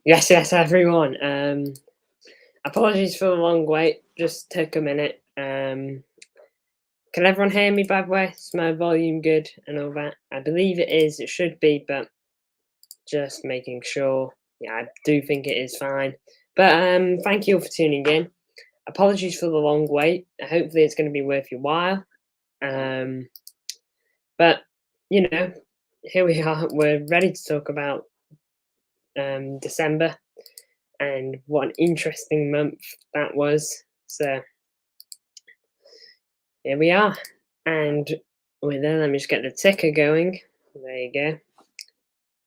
Yes, everyone. Apologies for the long wait. Just took a minute. Can everyone hear me, by the way? Is my volume good and all that? I believe it is. It should be, but just making sure. Yeah, I do think it is fine. But thank you all for tuning in. Apologies for the long wait. Hopefully, it's going to be worth your while. But here we are. We're ready to talk about December. And what an interesting month that was. So here we are. And wait there, let me just get the ticker going. There you go.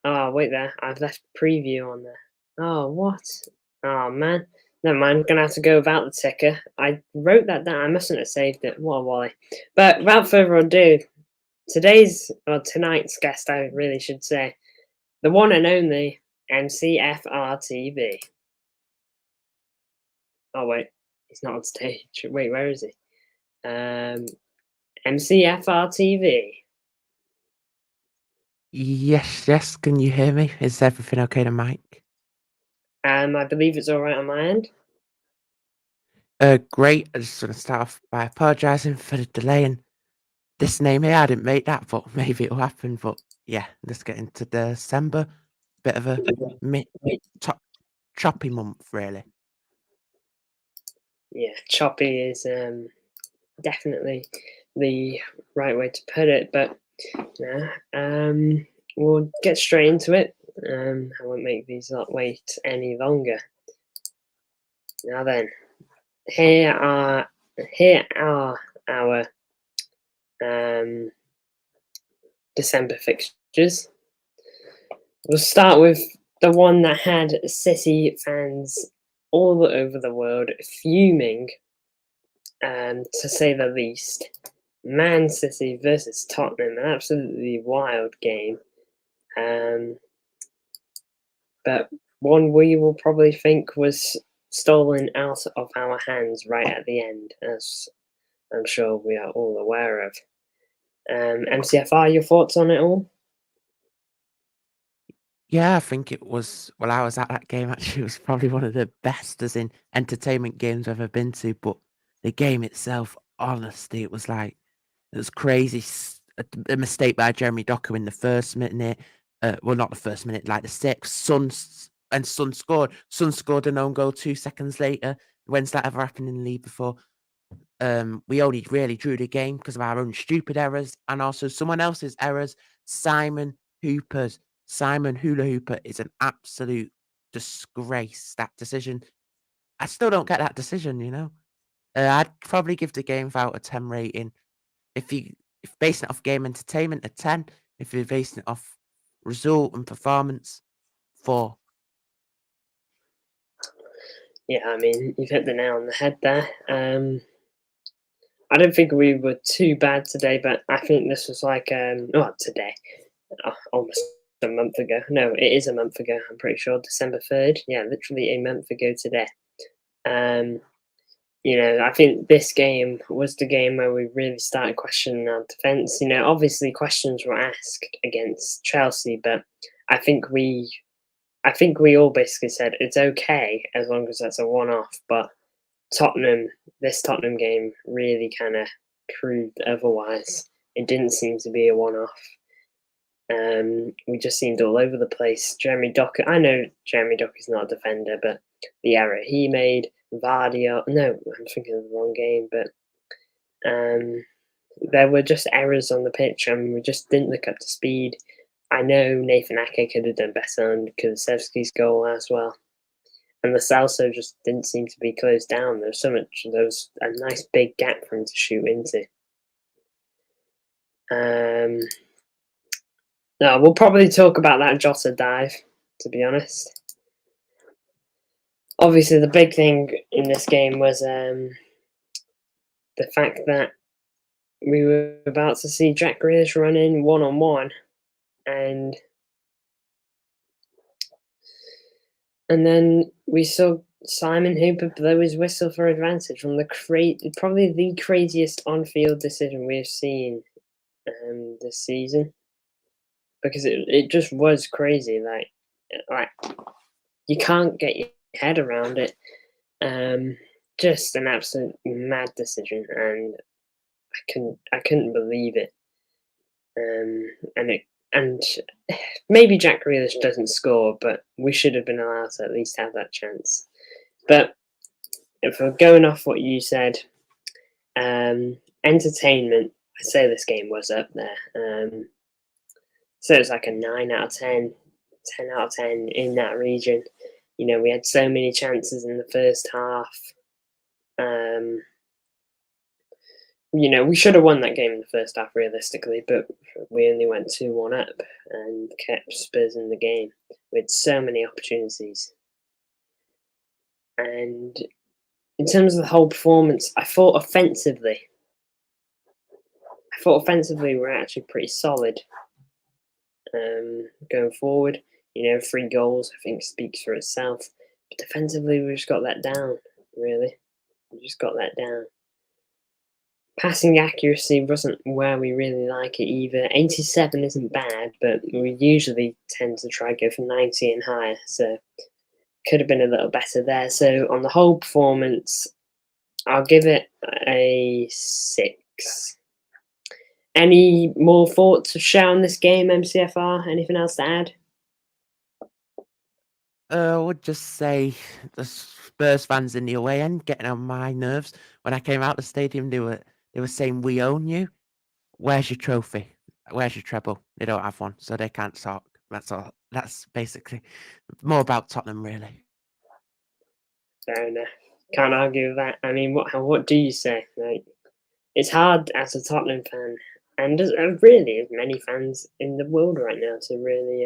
Oh, wait there. I've left preview on there. Oh, what? Oh, man. Never mind. I'm going to have to go without the ticker. I wrote that down. I mustn't have saved it. What a wally. But without further ado, tonight's guest, I really should say, the one and only MCFR TV. Oh, wait. He's not on stage. Wait, where is he? MCFR TV. Yes. Can you hear me? Is everything okay to Mike? I believe it's all right on my end. Great. I just want to start off by apologising for the delay in this name here. I didn't make that, but maybe it'll happen. But yeah, let's get into December. Bit of a choppy month, really. Yeah, choppy is definitely the right way to put it. But we'll get straight into it. I won't make these lot wait any longer. Now then, here are our December fixtures. We'll start with the one that had City fans all over the world fuming, to say the least. Man City versus Tottenham, an absolutely wild game. But one we will probably think was stolen out of our hands right at the end, as I'm sure we are all aware of. MCFR, your thoughts on it all? Yeah, I think it was. Well, I was at that game. Actually, it was probably one of the best, as in entertainment games I've ever been to. But the game itself, honestly, it was crazy. A mistake by Jeremy Docker in the first minute. Well, not the first minute, like the sixth. Son scored. Son scored an own goal 2 seconds later. When's that ever happened in the league before? We only really drew the game because of our own stupid errors and also someone else's errors. Simon Hula Hooper is an absolute disgrace. That decision, I still don't get that decision. I'd probably give the game out a 10 rating. If basing it off game entertainment, a 10. If you're basing it off result and performance, 4. Yeah, I mean, you've hit the nail on the head there. I don't think we were too bad today, but I think this was like today, almost a month ago. No, it is a month ago. I'm pretty sure December 3rd. Yeah, literally a month ago today. I think this game was the game where we really started questioning our defence. Obviously questions were asked against Chelsea, but I think we all basically said it's okay as long as that's a one-off. But this Tottenham game really kind of proved otherwise. It didn't seem to be a one-off. We just seemed all over the place. Jeremy Docker, I know Jeremy Docker's not a defender, but the error he made, Vardy, no, I'm thinking of the wrong game, but there were just errors on the pitch and we just didn't look up to speed. I know Nathan Ake could have done better on Kulusevski's goal as well. And the Salso just didn't seem to be closed down. There was a nice big gap for him to shoot into. No, we'll probably talk about that Jota dive, to be honest. Obviously, the big thing in this game was the fact that we were about to see Jack Grealish run in one-on-one, and then we saw Simon Hooper blow his whistle for advantage from probably the craziest on-field decision we've seen this season, because it just was crazy. Like you can't get your head around it. Just an absolute mad decision, and I couldn't believe it. And maybe Jack Grealish doesn't score, but we should have been allowed to at least have that chance. But if we're going off what you said, entertainment, I'd say this game was up there. So it's like a 9 out of 10, 10 out of 10 in that region. We had so many chances in the first half. We should have won that game in the first half realistically, but we only went 2-1 up and kept Spurs in the game with so many opportunities. And in terms of the whole performance, I thought offensively we're actually pretty solid going forward. 3 goals I think speaks for itself. But defensively, we just got let down, really. We just got let down. Passing accuracy wasn't where we really like it either. 87 isn't bad, but we usually tend to try go for 90 and higher, so could have been a little better there. So on the whole performance, I'll give it a 6. Any more thoughts to share on this game, MCFR? Anything else to add? I would just say the Spurs fans in the away end getting on my nerves. When I came out the stadium, they were saying, "We own you. Where's your trophy? Where's your treble?" They don't have one, so they can't talk. That's all. That's basically more about Tottenham, really. Fair enough. Can't argue with that. I mean, what do you say? Like, it's hard as a Tottenham fan, and as really as many fans in the world right now to really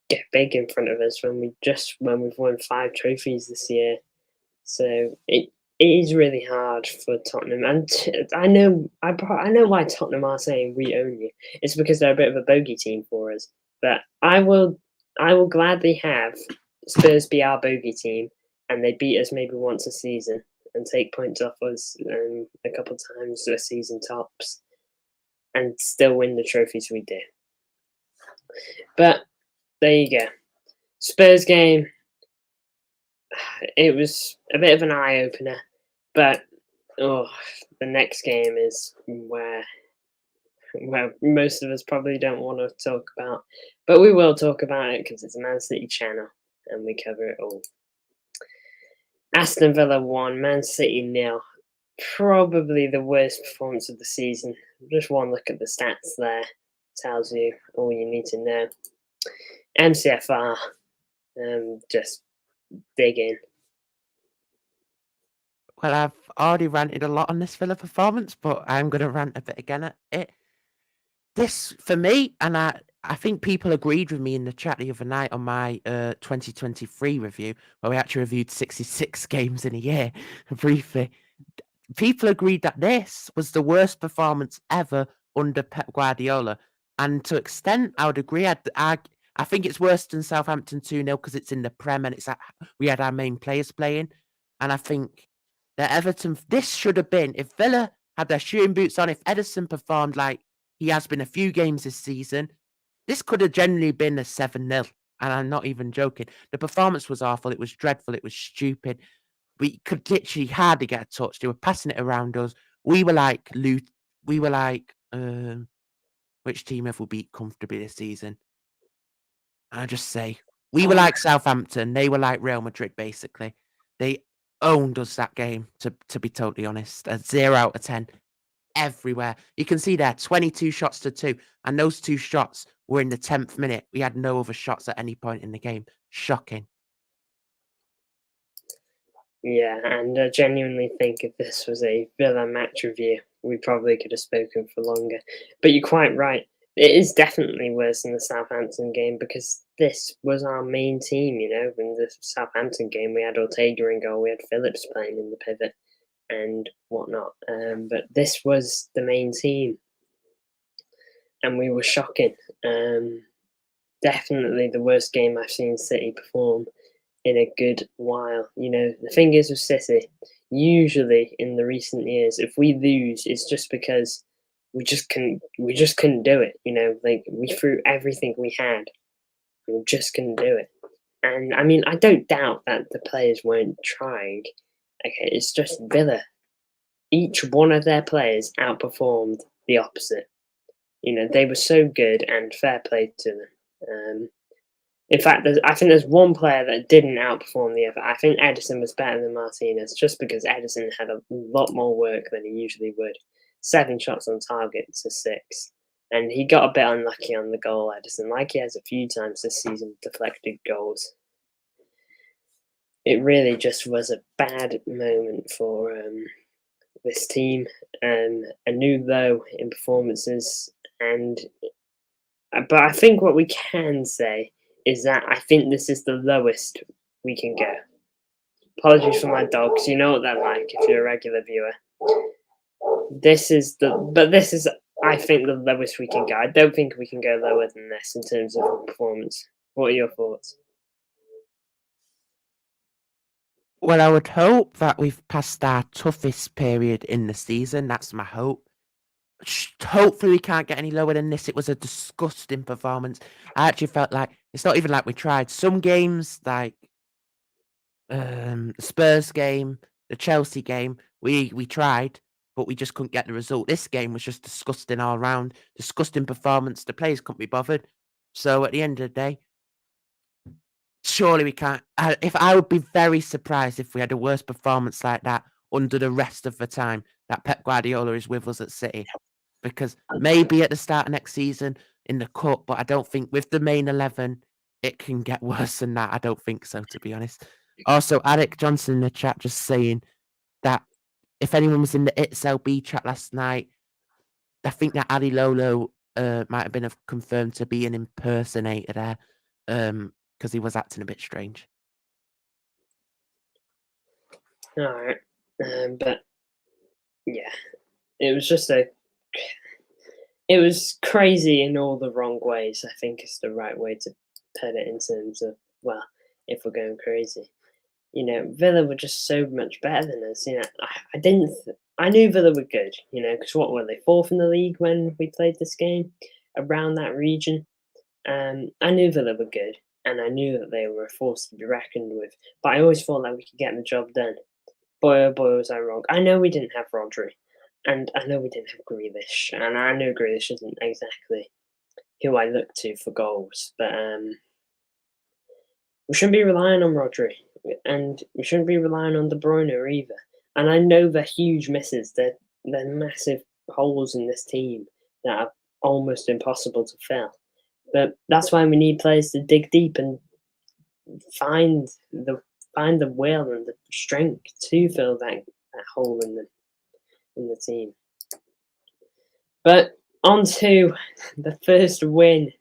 get big in front of us when we've won 5 trophies this year. So it is really hard for Tottenham, and I know why Tottenham are saying we own you. It's because they're a bit of a bogey team for us. But I will gladly have Spurs be our bogey team, and they beat us maybe once a season and take points off us a couple times a season tops, and still win the trophies we do. But there you go. Spurs game. It was a bit of an eye opener, but the next game is where most of us probably don't want to talk about, but we will talk about it because it's a Man City channel and we cover it all. Aston Villa 1, Man City 0. Probably the worst performance of the season. Just one look at the stats there tells you all you need to know. MCFR, just dig in. Well, I've already ranted a lot on this Villa performance, but I'm going to rant a bit again at it. This, for me, and I think people agreed with me in the chat the other night on my 2023 review, where we actually reviewed 66 games in a year, briefly. People agreed that this was the worst performance ever under Pep Guardiola. And to extent, I would agree. I think it's worse than Southampton 2-0 because it's in the Prem and we had our main players playing. And I think that Everton, this should have been, if Villa had their shooting boots on, if Ederson performed like he has been a few games this season, this could have generally been a 7-0. And I'm not even joking. The performance was awful. It was dreadful. It was stupid. We could literally hardly get a touch. They were passing it around us. We were like, which team have we beat comfortably this season? I just say, we were like Southampton. They were like Real Madrid, basically. They owned us that game, to be totally honest. A 0 out of 10 everywhere. You can see there, 22 shots to 2. And those 2 shots were in the 10th minute. We had no other shots at any point in the game. Shocking. Yeah, and I genuinely think if this was a Villa match review, we probably could have spoken for longer. But you're quite right. It is definitely worse than the Southampton game because this was our main team, In the Southampton game, we had Ortega in goal, we had Phillips playing in the pivot and whatnot. But this was the main team. And we were shocking. Definitely the worst game I've seen City perform in a good while. The thing is with City, usually in the recent years, if we lose, it's just because we just couldn't do it. Like we threw everything we had We just couldn't do it. And I mean, I don't doubt that the players weren't trying. Okay, it's just Villa. Each one of their players outperformed the opposite. They were so good, and fair play to them. In fact, I think there's one player that didn't outperform the other. I think Edison was better than Martinez, just because Edison had a lot more work than he usually would. 7 shots on target to 6. And he got a bit unlucky on the goal, Edison, like he has a few times this season, deflected goals. It really just was a bad moment for this team. A new low in performances. But I think what we can say is that I think this is the lowest we can go. Apologies for my dogs. You know what they're like if you're a regular viewer. This is, I think, the lowest we can go. I don't think we can go lower than this in terms of performance. What are your thoughts? Well, I would hope that we've passed our toughest period in the season. That's my hope. Hopefully we can't get any lower than this. It was a disgusting performance. I actually felt like it's not even like we tried. Some games, like the Spurs game, the Chelsea game, we tried, but we just couldn't get the result. This game was just disgusting all around. Disgusting performance. The players couldn't be bothered. So at the end of the day, surely we can't. If I would be very surprised if we had a worse performance like that under the rest of the time that Pep Guardiola is with us at City. Because maybe at the start of next season in the cup, but I don't think with the main 11 it can get worse than that. I don't think so, to be honest. Also, Alec Johnson in the chat just saying that if anyone was in the ITSLB chat last night, I think that Ali Lolo might have been confirmed to be an impersonator there because he was acting a bit strange. All right. But yeah, it was crazy in all the wrong ways, I think is the right way to put it in terms of, well, if we're going crazy. Villa were just so much better than us. I knew Villa were good, because what were they, 4th in the league when we played this game? Around that region. I knew Villa were good, and I knew that they were a force to be reckoned with, but I always thought that we could get the job done. Boy, oh boy, was I wrong. I know we didn't have Rodri, and I know we didn't have Grealish, and I know Grealish isn't exactly who I look to for goals, but we shouldn't be relying on Rodri, and we shouldn't be relying on De Bruyne either. And I know they're huge misses, they're massive holes in this team that are almost impossible to fill. But that's why we need players to dig deep and find the will and the strength to fill that hole in the team. But on to the first win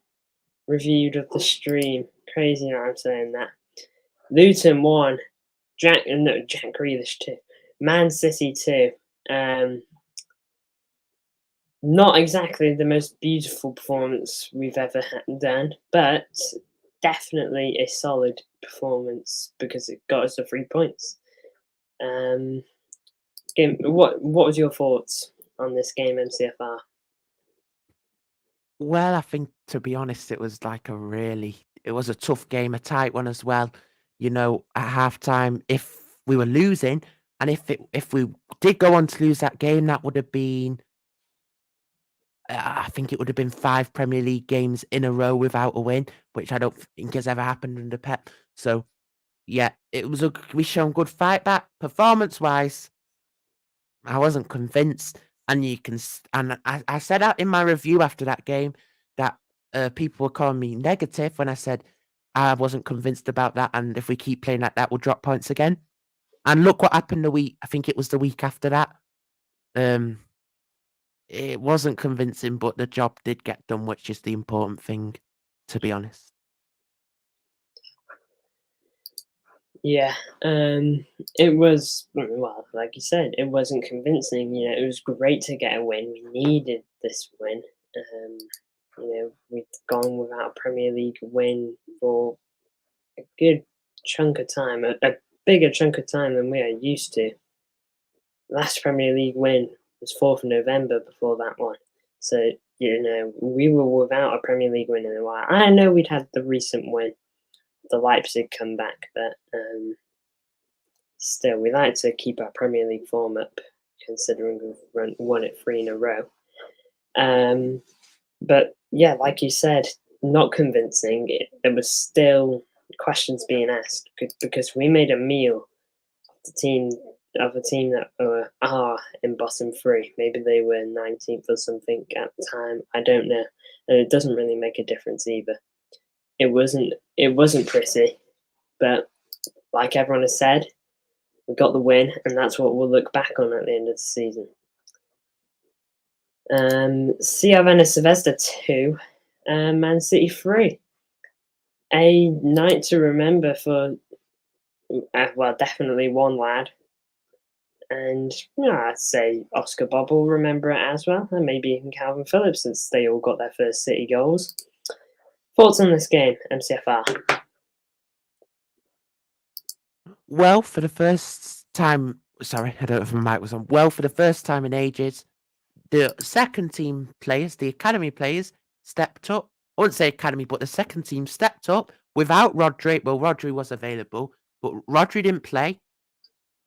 reviewed of the stream. Crazy that I'm saying that. Luton 1, Jack Grealish 2, Man City 2. Not exactly the most beautiful performance we've ever done, but definitely a solid performance because it got us the 3 points. What was your thoughts on this game, MCFR? Well, I think, to be honest, it was a tough game, a tight one as well. At halftime, if we were losing, and if we did go on to lose that game, that would have been, I think it would have been 5 Premier League games in a row without a win, which I don't think has ever happened under Pep. So, yeah, we shown good fight back. Performance-wise, I wasn't convinced, and I said that in my review after that game that people were calling me negative when I said I wasn't convinced about that, and if we keep playing like that, we'll drop points again. And look what happened I think it was the week after that. It wasn't convincing, but the job did get done, which is the important thing, to be honest. Yeah, it was, well, like you said, it wasn't convincing. It was great to get a win. We needed this win. We've gone without a Premier League win for a good chunk of time, a bigger chunk of time than we are used to. Last Premier League win was 4th of November before that one. So, we were without a Premier League win in a while. I know we'd had the recent win, the Leipzig comeback, but still, we like to keep our Premier League form up, considering we've won it 3 in a row. But yeah, like you said, not convincing. There was still questions being asked because we made a meal of a team that are in bottom 3. Maybe they were 19th or something at the time. I don't know, and it doesn't really make a difference either. It wasn't pretty, but like everyone has said, we got the win, and that's what we'll look back on at the end of the season. Crvena Zvezda 2, Man City 3. A night to remember for, definitely one lad. And I'd say Oscar Bob will remember it as well, and maybe even Calvin Phillips, since they all got their first City goals. Thoughts on this game, MCFR? Well, for the first time, sorry, I don't know if my mic was on. Well, for the first time in ages, the second team players, the academy players, stepped up. I wouldn't say academy, but the second team stepped up without Rodri. Well, Rodri was available, but Rodri didn't play.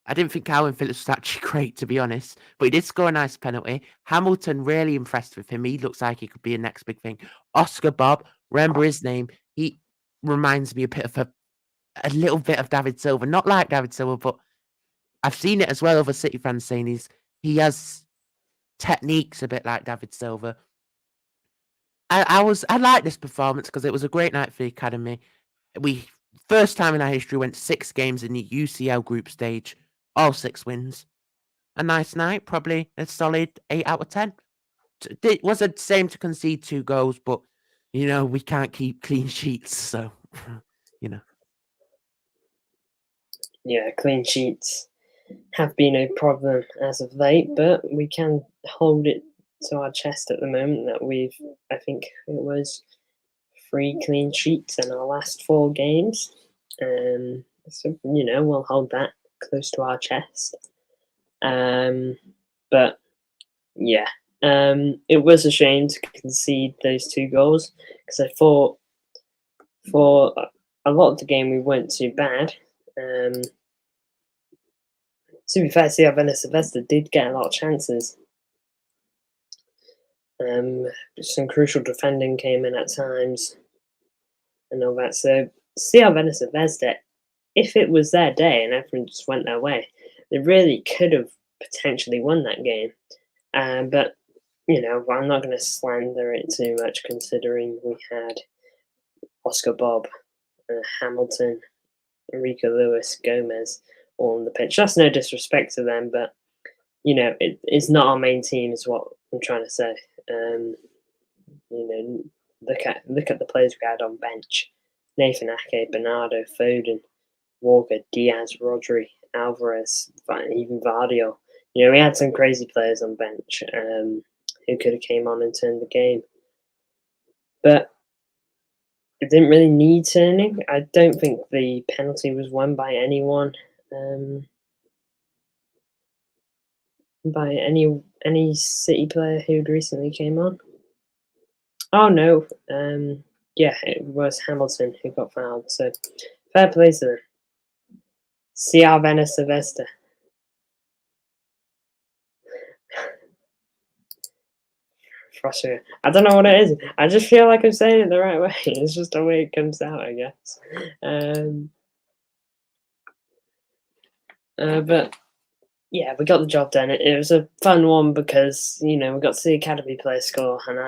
I didn't think Calvin Phillips was actually great, to be honest, but he did score a nice penalty. Hamilton, really impressed with him. He looks like he could be a next big thing. Oscar Bob, remember his name. He reminds me a bit of a little bit of David Silva. Not like David Silva, but I've seen it as well. Other City fans saying he has techniques a bit like David Silva. I like this performance because it was a great night for the academy. We first time in our history went 6 games in the UCL group stage, all 6 wins. A nice night, probably a solid 8 out of 10. It was a shame to concede 2 goals, but we can't keep clean sheets, so Yeah, clean sheets have been a problem as of late, but we can hold it to our chest at the moment that I think it was 3 clean sheets in our last 4 games. So, we'll hold that close to our chest. But yeah, it was a shame to concede those 2 goals because I thought for a lot of the game we weren't too bad. To be fair, Crvena Zvezda did get a lot of chances. Some crucial defending came in at times and all that. So Crvena Zvezda, if it was their day and everyone just went their way, they really could have potentially won that game. But I'm not going to slander it too much, considering we had Oscar Bob, Hamilton, Enrico Lewis, Gomez all on the pitch. That's no disrespect to them, but it's not our main team, is what I'm trying to say. Look at the players we had on bench: Nathan Ake, Bernardo, Foden, Walker, Diaz, Rodri, Alvarez, even Vardio. We had some crazy players on bench who could have came on and turned the game, but it didn't really need turning. I don't think the penalty was won by anyone. By any City player who'd recently came on. Oh no, yeah, it was Hamilton who got fouled. So fair play to them. Crvena Zvezda. Frustrating. I don't know what it is. I just feel like I'm saying it the right way. It's just the way it comes out, I guess. But yeah, we got the job done. It was a fun one because we got to see academy players score, and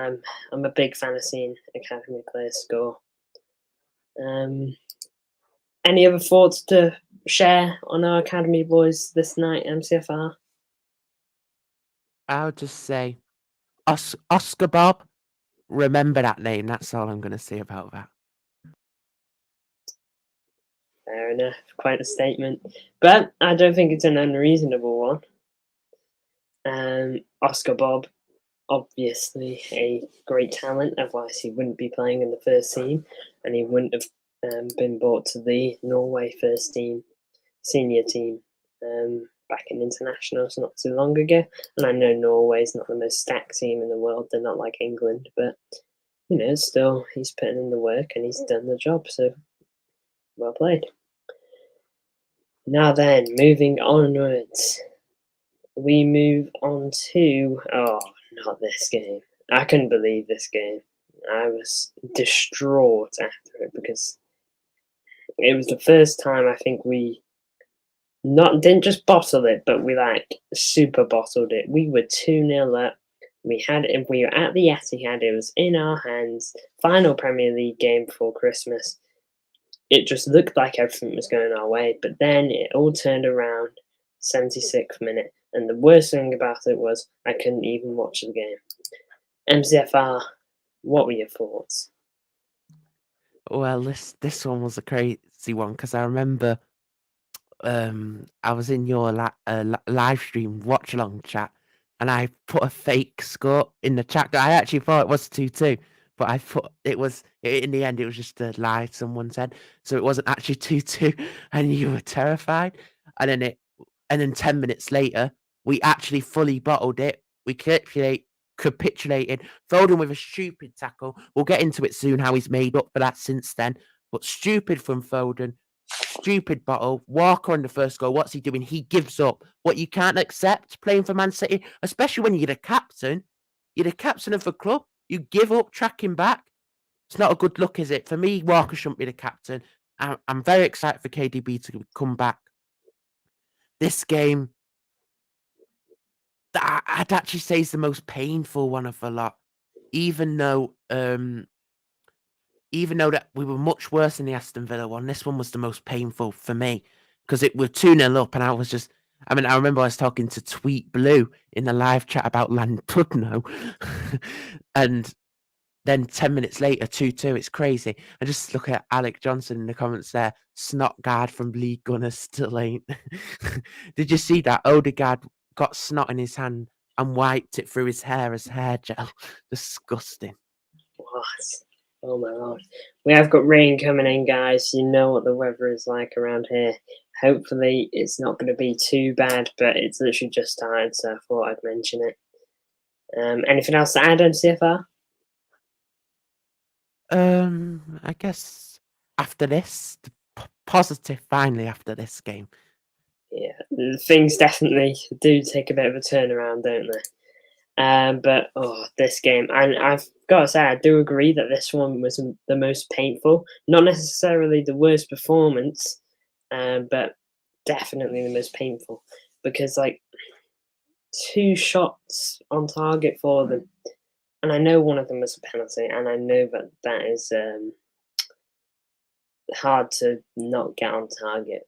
I'm a big fan of seeing academy players score. Any other thoughts to share on our academy boys this night, MCFR? I would just say Oscar Bob. Remember that name. That's all I'm going to say about that. Fair enough. Quite a statement. But I don't think it's an unreasonable one. Oscar Bob, obviously a great talent, otherwise he wouldn't be playing in the first team, and he wouldn't have been brought to the Norway first team, senior team. back in internationals not too long ago. And I know Norway's not the most stacked team in the world. They're not like England, but still he's putting in the work and he's done the job. So well played. Now then, moving onwards, we move on to not this game. I couldn't believe this game. I was distraught after it because it was the first time I think we didn't just bottle it, but we super bottled it. We were 2-0 up. We were at the Etihad. It was in our hands. Final Premier League game before Christmas. It just looked like everything was going our way, but then it all turned around 76th minute. And the worst thing about it was I couldn't even watch the game. MCFR, what were your thoughts? Well, this one was a crazy one because I remember I was in your live stream watch along chat, and I put a fake score in the chat. I actually thought it was 2-2, but I thought in the end it was just a lie someone said, so it wasn't actually 2-2, and you were terrified. And then 10 minutes later, we actually fully bottled it. We capitulated. Foden with a stupid tackle. We'll get into it soon how he's made up for that since then, but stupid from Foden. Stupid bottle. Walker on the first goal. What's he doing? He gives up. What you can't accept playing for Man City, especially when you're the captain. You're the captain of the club. You give up tracking back. It's not a good look, is it? For me, Walker shouldn't be the captain. I'm very excited for KDB to come back. This game, I'd actually say is the most painful one of the lot. Even though that we were much worse than the Aston Villa one, this one was the most painful for me because it was 2-0 up, and I remember I was talking to Tweet Blue in the live chat about Landudno, and then 10 minutes later, 2-2. It's crazy. I just look at Alec Johnson in the comments there. Snot guard from League Gunner still ain't. Did you see that? Odegaard got snot in his hand and wiped it through his hair as hair gel. Disgusting. What? Oh my lord. We have got rain coming in, guys. You know what the weather is like around here. Hopefully it's not going to be too bad, but it's literally just started, so I thought I'd mention it. Anything else to add, MCFR? I guess after this, positive finally after this game. Yeah, things definitely do take a bit of a turnaround, don't they? But this game, and I've got to say, I do agree that this one was the most painful. Not necessarily the worst performance, but definitely the most painful because 2 shots on target for them, and I know one of them was a penalty, and I know that is hard to not get on target.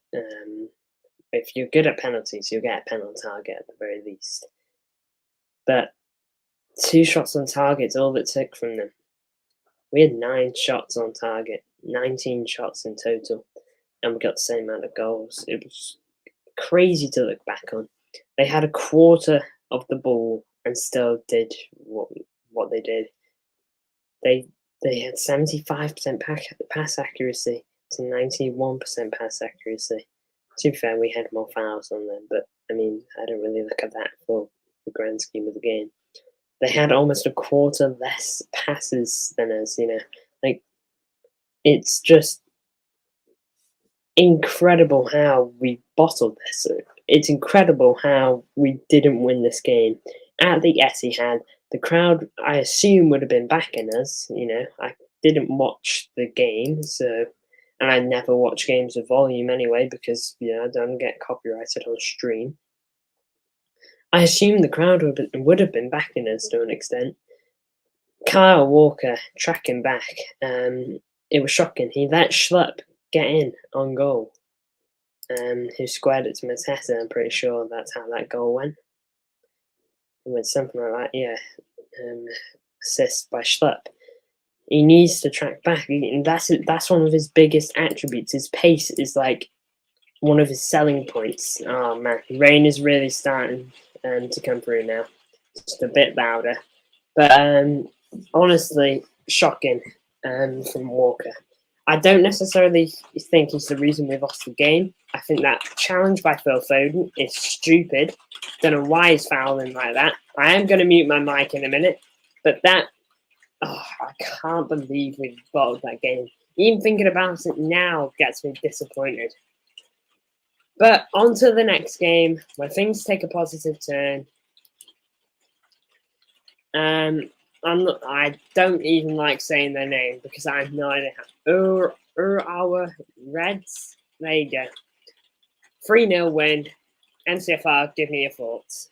If you're good at penalties, you'll get a penalty target at the very least. But 2 shots on target is all it took from them. We had 9 shots on target, 19 shots in total, and we got the same amount of goals. It was crazy to look back on. They had a quarter of the ball and still did what they did. They had 75% pass accuracy to 91% pass accuracy. To be fair, we had more fouls on them, but I don't really look at that for the grand scheme of the game. They had almost a quarter less passes than us, it's just incredible how we bottled this. It's incredible how we didn't win this game. At the Etihad, the crowd, I assume, would have been backing us. I didn't watch the game, and I never watch games with volume anyway because I don't get copyrighted on stream. I assume the crowd would have been backing us to an extent. Kyle Walker tracking back. It was shocking. He let Schlupp get in on goal. Who squared it to Mateta. I'm pretty sure that's how that goal went. It went something like that, yeah. Assist by Schlupp. He needs to track back. That's one of his biggest attributes. His pace is one of his selling points. Oh man, rain is really starting to come through now. Just a bit louder. But honestly, shocking from Walker. I don't necessarily think he's the reason we lost the game. I think that challenge by Phil Foden is stupid. Don't know why he's fouling like that. I am going to mute my mic in a minute, but I can't believe we bottled that game. Even thinking about it now gets me disappointed. But on to the next game, where things take a positive turn. I don't even like saying their name because I have no idea. Our Reds. There you go. 3-0 win. MCFR, give me your thoughts.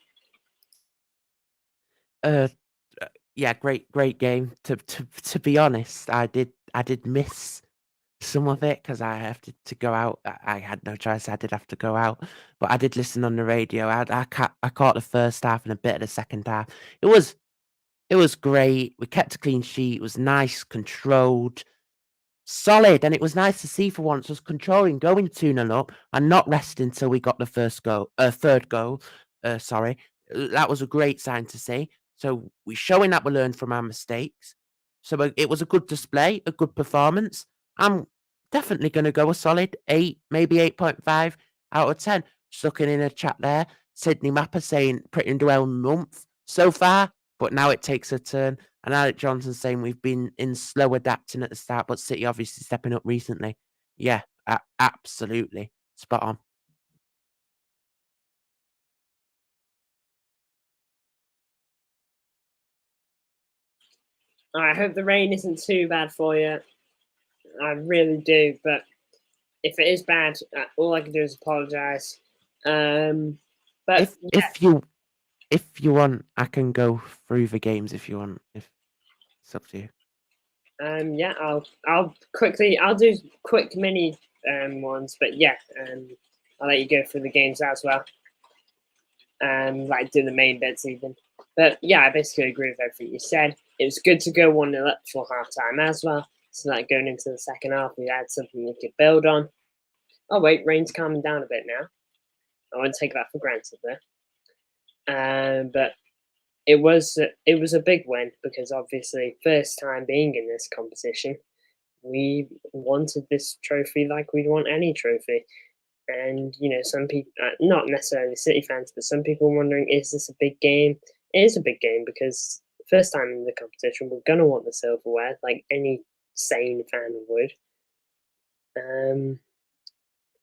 Yeah, great game. To be honest, I did miss some of it because I have to go out. I had no choice. I did have to go out, but I did listen on the radio. I caught the first half and a bit of the second half. It was great. We kept a clean sheet. It was nice, controlled, solid, and it was nice to see for once us controlling, going 2-0 up and not resting until we got the third goal. Sorry, that was a great sign to see. So we're showing that we learned from our mistakes. So it was a good display, a good performance. I'm definitely going to go a solid 8, maybe 8.5 out of 10. Just looking in a chat there, Sydney Mapper saying pretty underwhelming month so far, but now it takes a turn. And Alec Johnson saying we've been in slow adapting at the start, but City obviously stepping up recently. Yeah, absolutely. Spot on. I hope the rain isn't too bad for you. I really do, but if it is bad, all I can do is apologise. But if you want, I can go through the games if you want. If it's up to you. Yeah, I'll do quick mini ones, but yeah, I'll let you go through the games as well. Like do the main bits even. But yeah, I basically agree with everything you said. It was good to go 1-0 up for half time as well. So like going into the second half, we had something we could build on. Oh wait, rain's calming down a bit now. I won't take that for granted there. But it was a big win because obviously first time being in this competition, we wanted this trophy like we'd want any trophy. And some people, not necessarily City fans, but some people wondering, is this a big game? It is a big game because first time in the competition, we're gonna want the silverware like any sane fan would.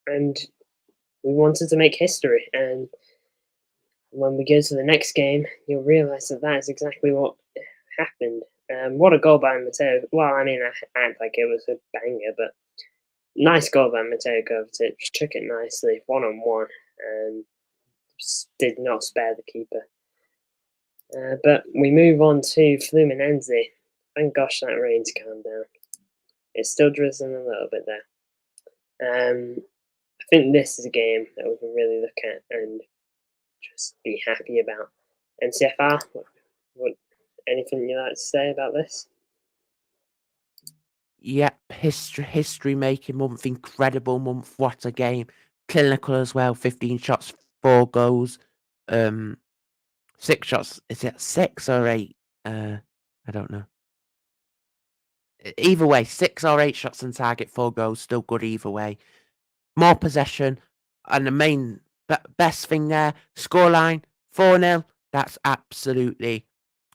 And we wanted to make history. And when we go to the next game, you'll realise that is exactly what happened. What a goal by Mateo. Well, I mean, I act like it was a banger, but nice goal by Mateo Kovacic. Took it nicely, 1-on-1, and did not spare the keeper. But we move on to Fluminense. Thank gosh that rain's calmed down. It's still drizzling a little bit there. I think this is a game that we can really look at and just be happy about. MCFR, what anything you like to say about this? Yep, history making month, incredible month. What a game! Clinical as well. 15 shots, 4 goals. 6 shots. Is it 6 or 8? I don't know. Either way, 6 or 8 shots on target, 4 goals. Still good either way. More possession, and the main best thing there, scoreline 4-0. That's absolutely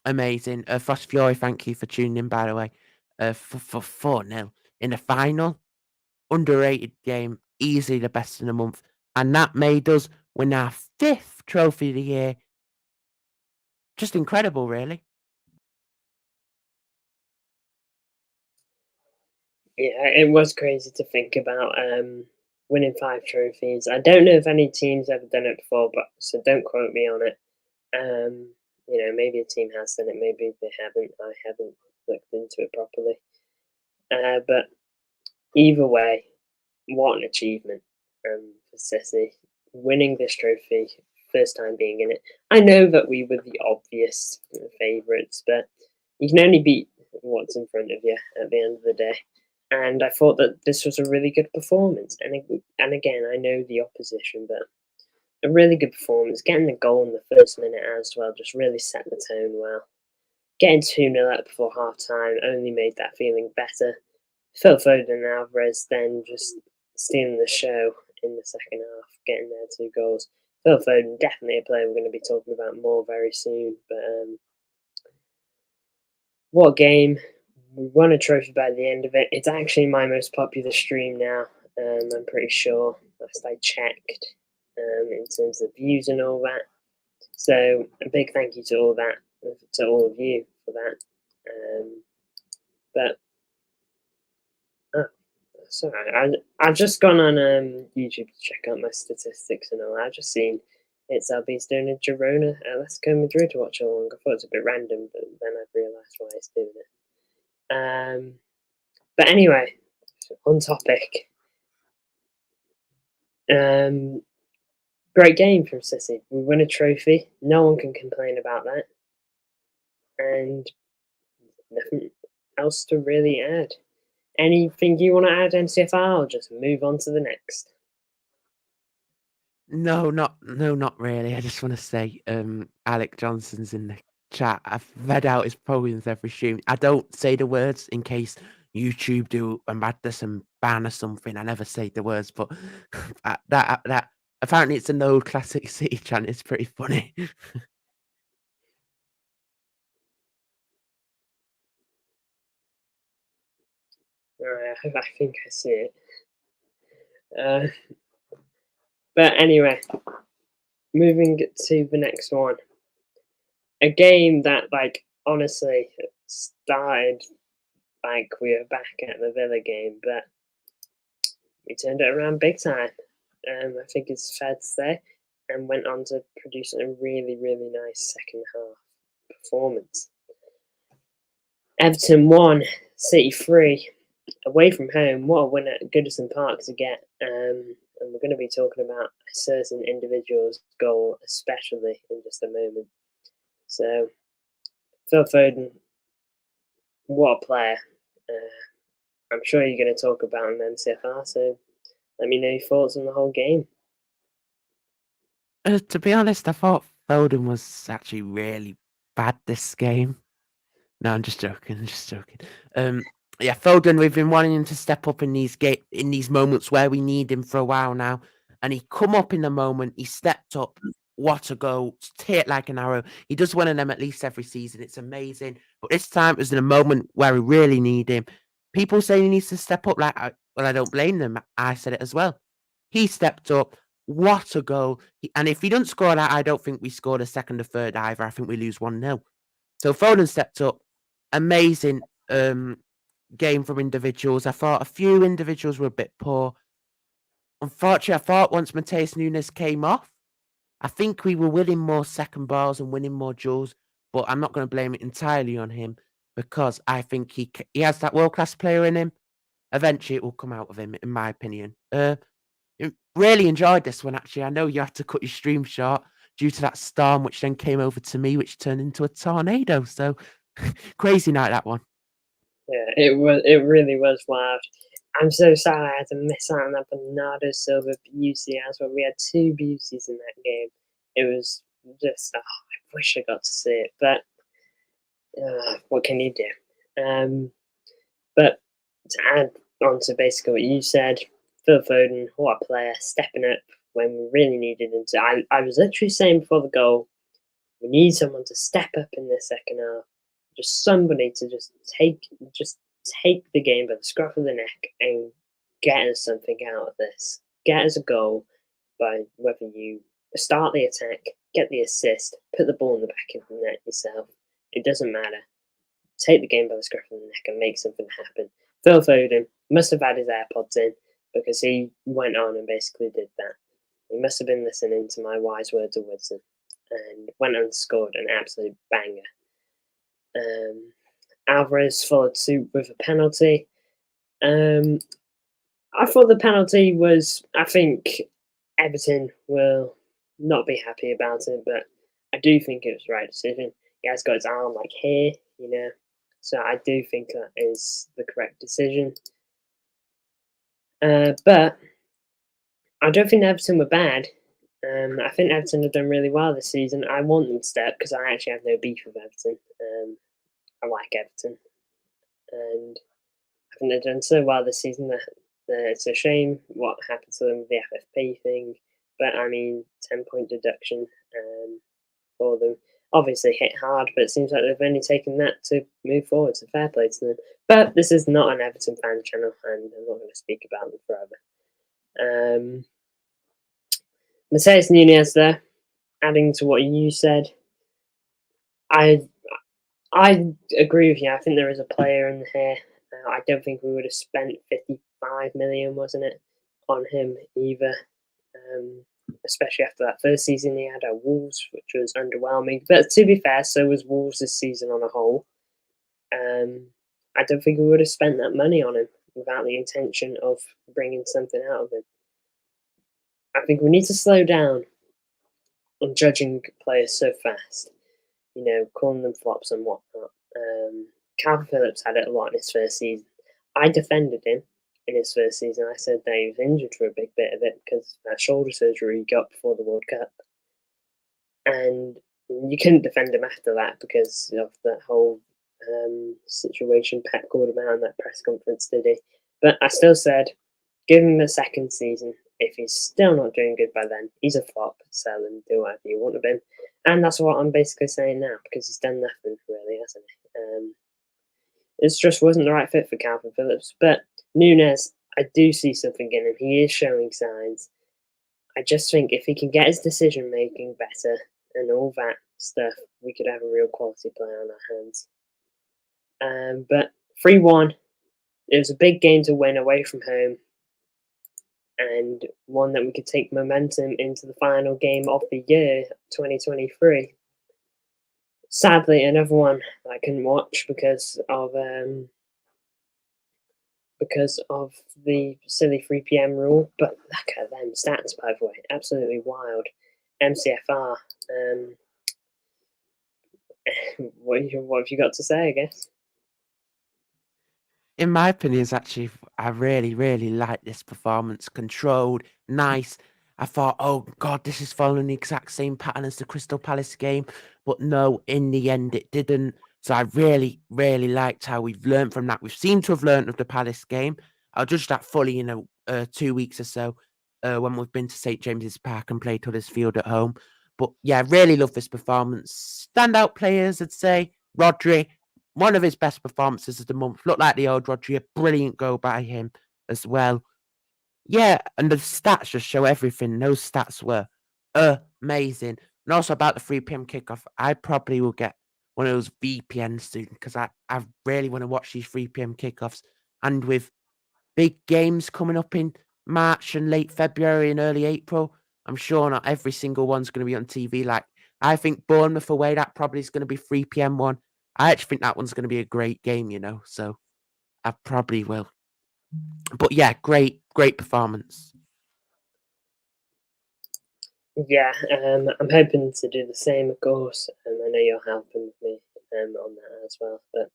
amazing. Frost Fury, thank you for tuning in, by the way. For 4-0 in the final, underrated game, easily the best in the month, and that made us win our 5th trophy of the year. Just incredible, really. Yeah, it was crazy to think about winning 5 trophies. I don't know if any team's ever done it before, but so don't quote me on it. Maybe a team has done it, maybe they haven't. I haven't looked into it properly. But either way, what an achievement for City. Winning this trophy, first time being in it. I know that we were the obvious favourites, but you can only beat what's in front of you at the end of the day. And I thought that this was a really good performance. And again, I know the opposition, but a really good performance. Getting the goal in the first minute as well just really set the tone well. Getting 2-0 up before half time only made that feeling better. Phil Foden and Alvarez then just stealing the show in the second half, getting their 2 goals. Phil Foden, definitely a player we're going to be talking about more very soon. But what a game. We won a trophy by the end of it. It's actually my most popular stream now. I'm pretty sure, last I checked, in terms of views and all that. So a big thank you to all of you for that. But sorry, I've just gone on YouTube to check out my statistics and all. I've just seen it's LB's doing a Girona Atletico Madrid watch along. I thought it was a bit random, but then I realised why it's doing it. But anyway, on topic. Great game from City. We win a trophy. No one can complain about that. And nothing else to really add. Anything you want to add, MCFR, or just move on to the next? No, not really. I just want to say, Alec Johnson's in the chat. I've read out his programs every stream. I don't say the words in case YouTube do a madness and ban or something. I never say the words, but that apparently it's an old classic City chant. It's pretty funny. Alright, I think I see it. But anyway, moving to the next one. A game that, like, honestly started like we were back at the Villa game, but we turned it around big time. I think it's fair to say, and went on to produce a really, really nice second half performance. Everton 1, City 3, away from home. What a win at Goodison Park to get. And we're going to be talking about a certain individual's goal, especially in just a moment. So, Phil Foden, what a player. I'm sure you're going to talk about him, MCFR, so let me know your thoughts on the whole game. To be honest, I thought Foden was actually really bad this game. No, I'm just joking. Yeah, Foden, we've been wanting him to step up in these moments where we need him for a while now, and he come up in the moment. He stepped up. What a goal! Hit like an arrow. He does one of them at least every season. It's amazing. But this time it was in a moment where we really need him. People say he needs to step up. Well, I don't blame them. I said it as well. He stepped up. What a goal! And if he doesn't score that, I don't think we scored a second or third either. I think we lose 1-0. So Foden stepped up. Amazing game from individuals. I thought a few individuals were a bit poor. Unfortunately, I thought once Mateus Nunes came off, I think we were winning more second balls and winning more duels, but I'm not going to blame it entirely on him because I think he has that world-class player in him. Eventually, it will come out of him, in my opinion. Really enjoyed this one, actually. I know you had to cut your stream short due to that storm, which then came over to me, which turned into a tornado. So, crazy night, that one. Yeah, it really was wild. I'm so sad I had to miss out on that Bernardo Silva beauty as well. We had 2 beauties in that game. It was just, I wish I got to see it, but what can you do? But to add on to basically what you said, Phil Foden, what a player, stepping up when we really needed him to. I was literally saying before the goal, we need someone to step up in the second half. Just somebody to just take the game by the scruff of the neck and get us something out of this. Get us a goal by whether you start the attack, get the assist, put the ball in the back of the net yourself. It doesn't matter. Take the game by the scruff of the neck and make something happen. Phil Foden must have had his AirPods in because he went on and basically did that. He must have been listening to my wise words of wisdom and went and scored an absolute banger. Alvarez followed suit with a penalty. I thought the penalty was, I think Everton will not be happy about it, but I do think it was the right decision. He has got his arm like here, so I do think that is the correct decision. But I don't think Everton were bad. I think Everton have done really well this season. I want them to step because I actually have no beef with Everton. I like Everton, and I think they've done so well this season that it's a shame what happened to them with the FFP thing. But I mean, 10-point deduction for them. Obviously hit hard, but it seems like they've only taken that to move forward, so fair play to them. But this is not an Everton fan channel, and I'm not going to speak about them forever. Mateus Nunes there, adding to what you said, I agree with you. I think there is a player in here. I don't think we would have spent 55 million, wasn't it, on him either. Especially after that first season he had at Wolves, which was underwhelming. But to be fair, so was Wolves this season on a whole. I don't think we would have spent that money on him without the intention of bringing something out of him. I think we need to slow down on judging players so fast. You know, calling them flops and whatnot. Calvin Phillips had it a lot in his first season. I defended him in his first season. I said that he was injured for a big bit of it because of that shoulder surgery he got before the World Cup. And you couldn't defend him after that because of that whole situation Pep called him out in that press conference, did he? But I still said, give him a second season. If he's still not doing good by then, he's a flop. Sell him, do whatever you want of him. And that's what I'm basically saying now because he's done nothing really, hasn't he? It just wasn't the right fit for Calvin Phillips. But Nunes, I do see something in him. He is showing signs. I just think if he can get his decision making better and all that stuff, we could have a real quality player on our hands. But 3-1, it was a big game to win away from home, and one that we could take momentum into the final game of the year, 2023. Sadly, another one I couldn't watch because of the silly 3 p.m. rule. But look at them stats, by the way, absolutely wild. MCFR. What have you got to say, I guess? In my opinion, actually, I really, really like this performance. Controlled, nice. I thought, oh God, this is following the exact same pattern as the Crystal Palace game. But no, in the end, it didn't. So I really, really liked how we've learned from that. We've seemed to have learned of the Palace game. I'll judge that fully in 2 weeks or so when we've been to St. James's Park and played Huddersfield at home. But yeah, really love this performance. Standout players, I'd say. Rodri, one of his best performances of the month. Looked like the old Rodri, a brilliant goal by him as well. Yeah, and the stats just show everything. Those stats were amazing. And also about the 3 p.m. kickoff, I probably will get one of those VPNs soon because I really want to watch these 3 p.m. kickoffs. And with big games coming up in March and late February and early April, I'm sure not every single one's going to be on TV. Like, I think Bournemouth away, that probably is going to be 3 p.m. one. I actually think that one's going to be a great game, you know, so I probably will. But yeah, great performance. Yeah, I'm hoping to do the same, of course. I know you're helping me on that as well, but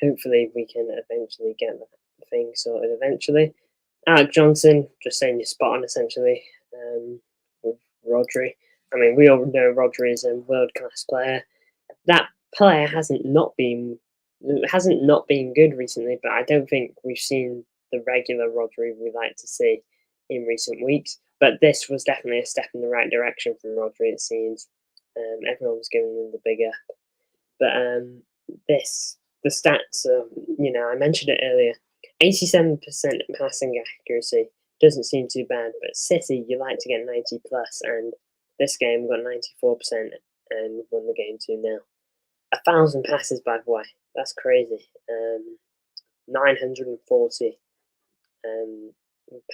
hopefully we can eventually get that thing sorted eventually. Alec Johnson, just saying you're spot on essentially with Rodri. I mean, we all know Rodri is a world-class player. That player hasn't not been good recently, but I don't think we've seen the regular Rodri we like to see in recent weeks. But this was definitely a step in the right direction from Rodri, it seems. Everyone was giving him the big up. But the stats, I mentioned it earlier, 87% passing accuracy doesn't seem too bad, but City, you like to get 90 plus, and this game we got 94% and won the game 2-0. 1,000 passes, by the way, that's crazy. 940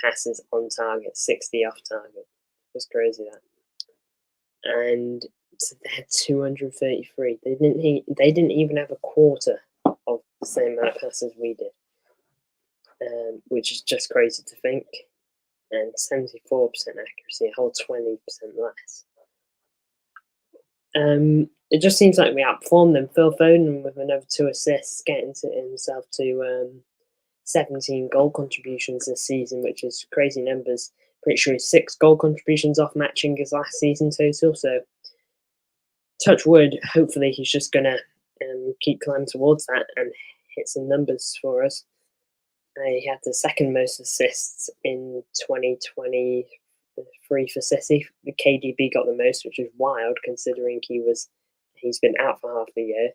passes on target, 60 off target. That's crazy, that. And they had 233. They didn't even have a quarter of the same amount of passes we did, which is just crazy to think. And 74% accuracy, a whole 20% less. It just seems like we outperformed them. Phil Foden with another 2 assists, getting himself to 17 goal contributions this season, which is crazy numbers. Pretty sure he's 6 goal contributions off, matching his last season total. So, touch wood, hopefully he's just going to keep climbing towards that and hit some numbers for us. He had the second most assists in 2023 for City. The KDB got the most, which is wild considering he's been out for half a year.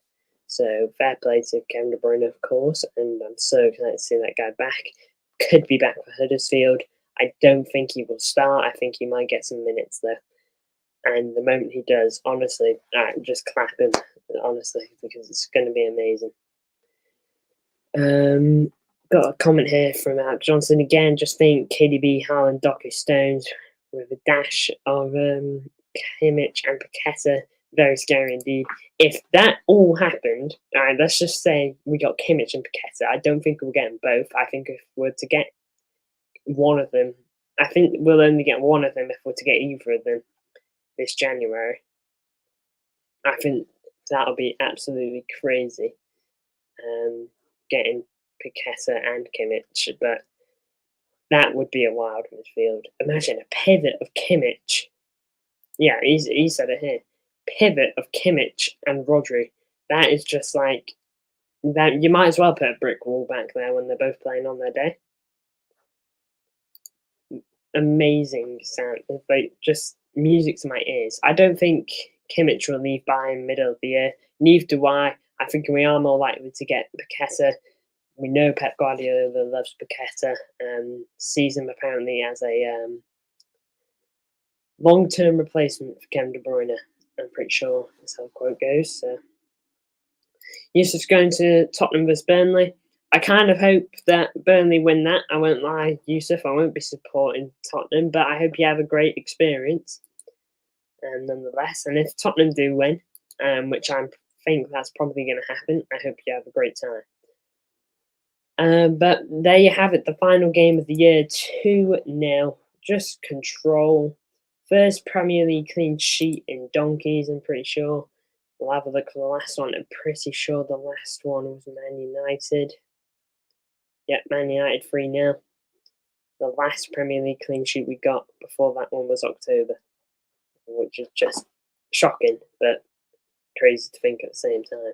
So fair play to Kevin De Bruyne, of course, and I'm so excited to see that guy back. Could be back for Huddersfield. I don't think he will start. I think he might get some minutes there. And the moment he does, honestly, just clap him, honestly, because it's going to be amazing. Got a comment here from Alex Johnson again. Just think KDB, Haaland, Doku, Stones with a dash of Kimmich and Paqueta. Very scary indeed. If that all happened, and let's just say we got Kimmich and Paqueta, I don't think we'll get them both. I think if we're to get one of them, I think we'll only get one of them if we're to get either of them this January. I think that'll be absolutely crazy. Getting Paqueta and Kimmich, but that would be a wild midfield. Imagine a pivot of Kimmich. Yeah, he said it here. Pivot of Kimmich and Rodri. That is just like that. You might as well put a brick wall back there when they're both playing on their day. Amazing sound, like just music to my ears. I don't think Kimmich will leave Bayern middle of the year. Neither do I. I think we are more likely to get Paqueta. We know Pep Guardiola loves Paqueta and sees him apparently as a long-term replacement for Kevin De Bruyne. I'm pretty sure that's how the quote goes. So, Yusuf's going to Tottenham vs Burnley. I kind of hope that Burnley win that. I won't lie, Yusuf. I won't be supporting Tottenham, but I hope you have a great experience. Nonetheless, and if Tottenham do win, which I think that's probably going to happen, I hope you have a great time. But there you have it, the final game of the year, 2-0. Just control. First Premier League clean sheet in donkeys, I'm pretty sure. We'll have a look at the last one. I'm pretty sure the last one was Man United. Yep, Man United 3-0. The last Premier League clean sheet we got before that one was October, which is just shocking, but crazy to think at the same time.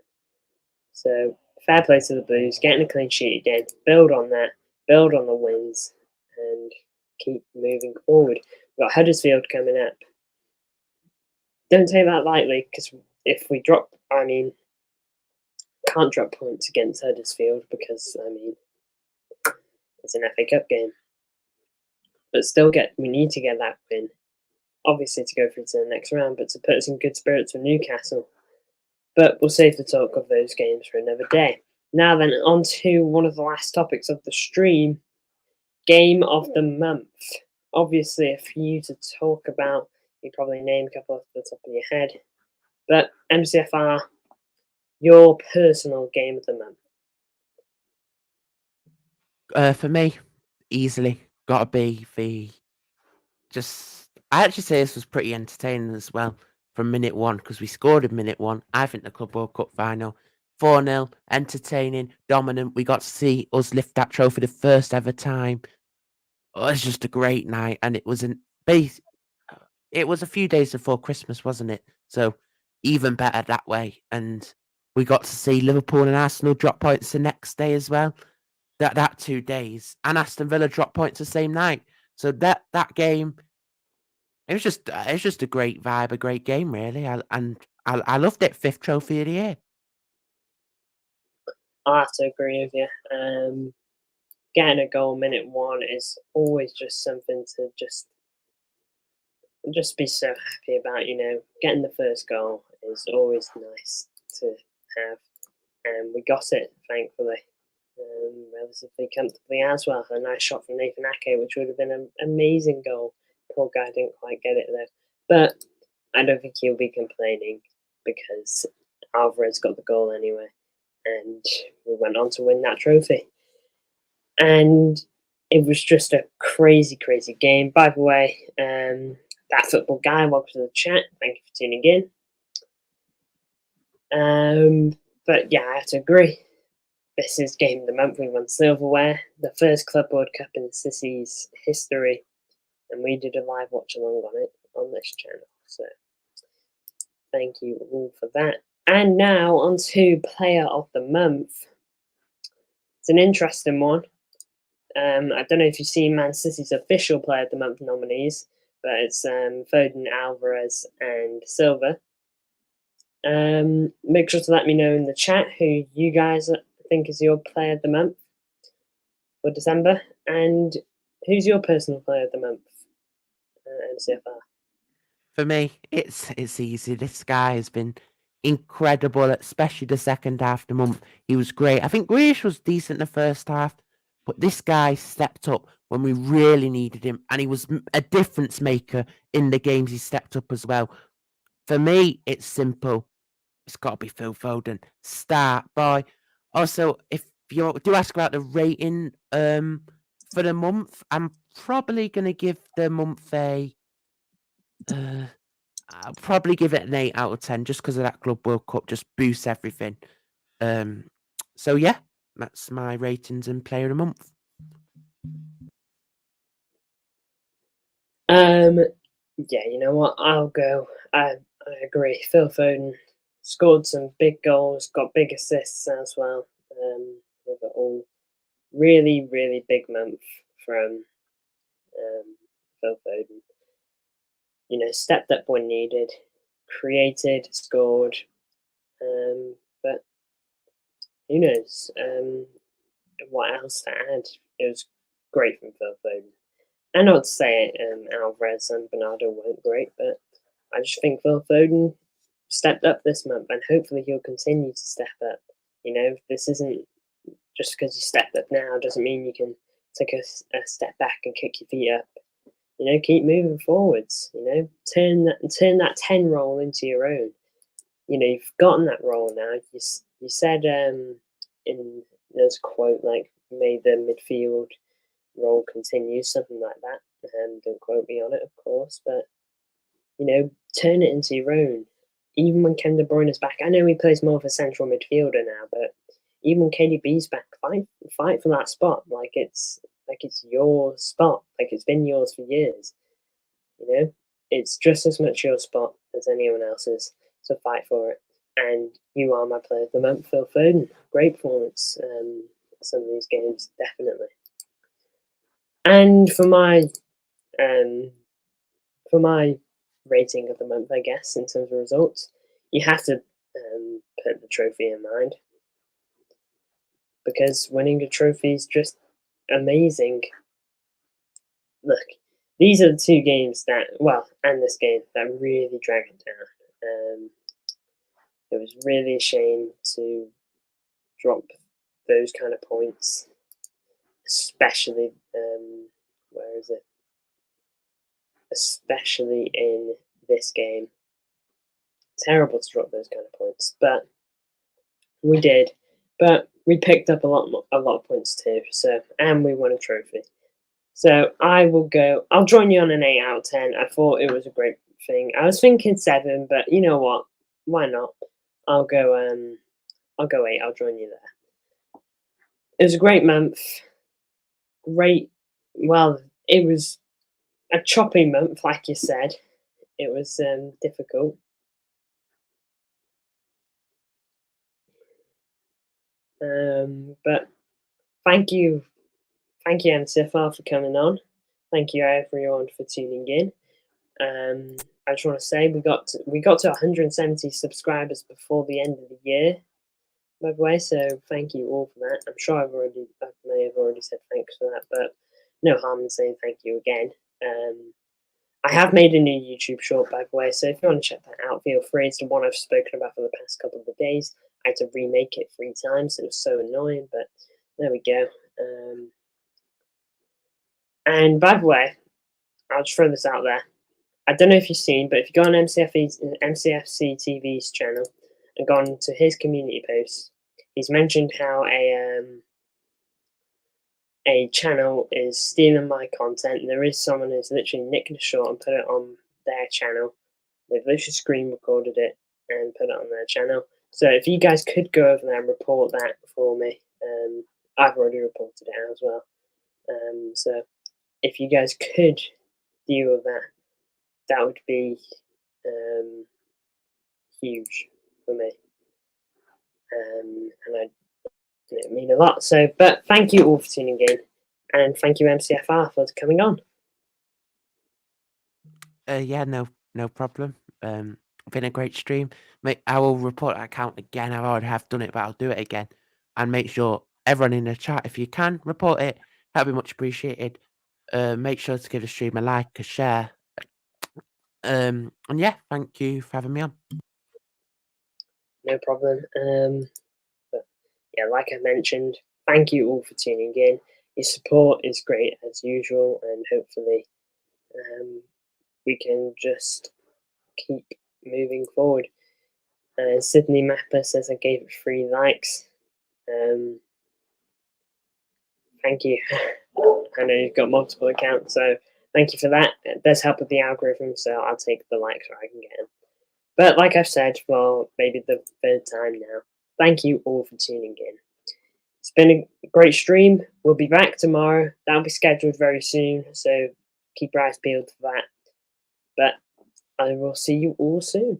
So, fair play to the Blues, getting a clean sheet again. Build on that, build on the wins, and keep moving forward. We've got Huddersfield coming up. Don't take that lightly, because if we drop, can't drop points against Huddersfield because, it's an FA Cup game. But still, we need to get that win. Obviously to go through to the next round, but to put us in good spirits for Newcastle. But we'll save the talk of those games for another day. Now then, on to one of the last topics of the stream, Game of the Month. Obviously, a few to talk about. You probably name a couple off the top of your head. But MCFR, your personal Game of the Month. For me, easily gotta be I actually say this was pretty entertaining as well from minute one because we scored in minute one. I think the Club World Cup final, 4-0, entertaining, dominant. We got to see us lift that trophy the first ever time. Oh, it was just a great night, and it was it was a few days before Christmas, wasn't it? So even better that way. And we got to see Liverpool and Arsenal drop points the next day as well. That 2 days, and Aston Villa drop points the same night. So that game, it was just a great vibe, a great game, really. I loved it. 5th trophy of the year. I have to agree with you. Getting a goal minute one is always just something to just be so happy about. Getting the first goal is always nice to have, and we got it, thankfully. Relatively comfortably as well. A nice shot from Nathan Ake, which would have been an amazing goal. Poor guy didn't quite get it though. But I don't think he'll be complaining because Alvarez got the goal anyway. And we went on to win that trophy. And it was just a crazy, crazy game. By the way, that football guy, welcome to the chat. Thank you for tuning in. But yeah, I have to agree. This is Game of the Month. We won silverware, the first Club World Cup in City's history, and we did a live watch along on it on this channel. So thank you all for that. And now on to Player of the Month. It's an interesting one. I don't know if you've seen Man City's official Player of the Month nominees, but it's Foden, Alvarez, and Silva. Make sure to let me know in the chat who you guys think is your Player of the Month for December, and who's your personal Player of the Month, MCFR. For me, it's easy. This guy has been incredible, especially the second half of the month. He was great. I think Grealish was decent the first half, but this guy stepped up when we really needed him, and he was a difference maker in the games he stepped up as well. For me, it's simple. It's got to be Phil Foden. Start boy. Also, if you do ask about the rating for the month, I'm probably going to give the month a... I'll probably give it an 8 out of 10 just because of that Club World Cup just boosts everything. So yeah, that's my ratings and Player of the Month. Yeah, you know what? I'll go. I agree. Phil Foden scored some big goals, got big assists as well. Overall, really, really big month from Phil Foden. You know, stepped up when needed, created, scored. But who knows? What else to add? It was great from Phil Foden. And not to say Alvarez and Bernardo weren't great, but I just think Phil Foden stepped up this month, and hopefully he'll continue to step up. You know, this isn't just because you stepped up now doesn't mean you can take a step back and kick your feet up. You know, keep moving forwards. You know, turn that 10 role into your own. You know, you've gotten that role now. You said in there's a quote like, "May the midfield role continue," something like that. Don't quote me on it, of course, but you know, turn it into your own. Even when Kevin De Bruyne is back, I know he plays more of a central midfielder now, but even when KDB's back, fight for that spot. Like it's your spot. Like it's been yours for years. You know, it's just as much your spot as anyone else's. So fight for it. And you are my Player of the Month, Phil Foden. Great performance. Some of these games, definitely. And for my rating of the month, I guess, in terms of results, you have to put the trophy in mind, because winning a trophy is just amazing. Look, these are the two games that, well, and this game that really drag it down. It was really a shame to drop those kind of points, especially where is it? Especially in this game. Terrible to drop those kind of points, but we did. But we picked up a lot of points too. So, and we won a trophy. So I'll join you on an 8 out of 10. I thought it was a great thing. I was thinking 7, but you know what? Why not? I'll go 8. I'll join you there. It was a great month. Great. Well, it was a choppy month, like you said. It was difficult. But thank you, MCFR, for coming on. Thank you, everyone, for tuning in. I just want to say we got to 170 subscribers before the end of the year, by the way. So thank you all for that. I'm sure I may have already said thanks for that, but no harm in saying thank you again. I have made a new YouTube short, by the way, so if you want to check that out, feel free. It's the one I've spoken about for the past couple of days. I had to remake it 3 times. It was so annoying, but there we go. And by the way, I'll just throw this out there. I don't know if you've seen, but if you go on MCFC TV's channel and go on to his community posts, he's mentioned how a channel is stealing my content. There is someone who's literally nicked the short and put it on their channel. They've literally screen recorded it and put it on their channel. So if you guys could go over there and report that for me, I've already reported it as well. So if you guys could deal with that, that would be huge for me. And I mean a lot. So, but thank you all for tuning in. And thank you, MCFR, for coming on. Yeah, no problem. Been a great stream. Mate, I will report that account again. I already have done it, but I'll do it again. And make sure everyone in the chat, if you can, report it. That'd be much appreciated. Make sure to give the stream a like, a share. And yeah, thank you for having me on. No problem. But yeah, like I mentioned, thank you all for tuning in. Your support is great as usual, and hopefully we can just keep moving forward. Sydney Mapper says I gave it 3 likes. Thank you. I know you've got multiple accounts, so thank you for that. It does help with the algorithm, so I'll take the likes where I can get them. But like I've said for maybe the 3rd time now, thank you all for tuning in. It's been a great stream. We'll be back tomorrow. That'll be scheduled very soon, so keep your eyes peeled for that. But I will see you all soon.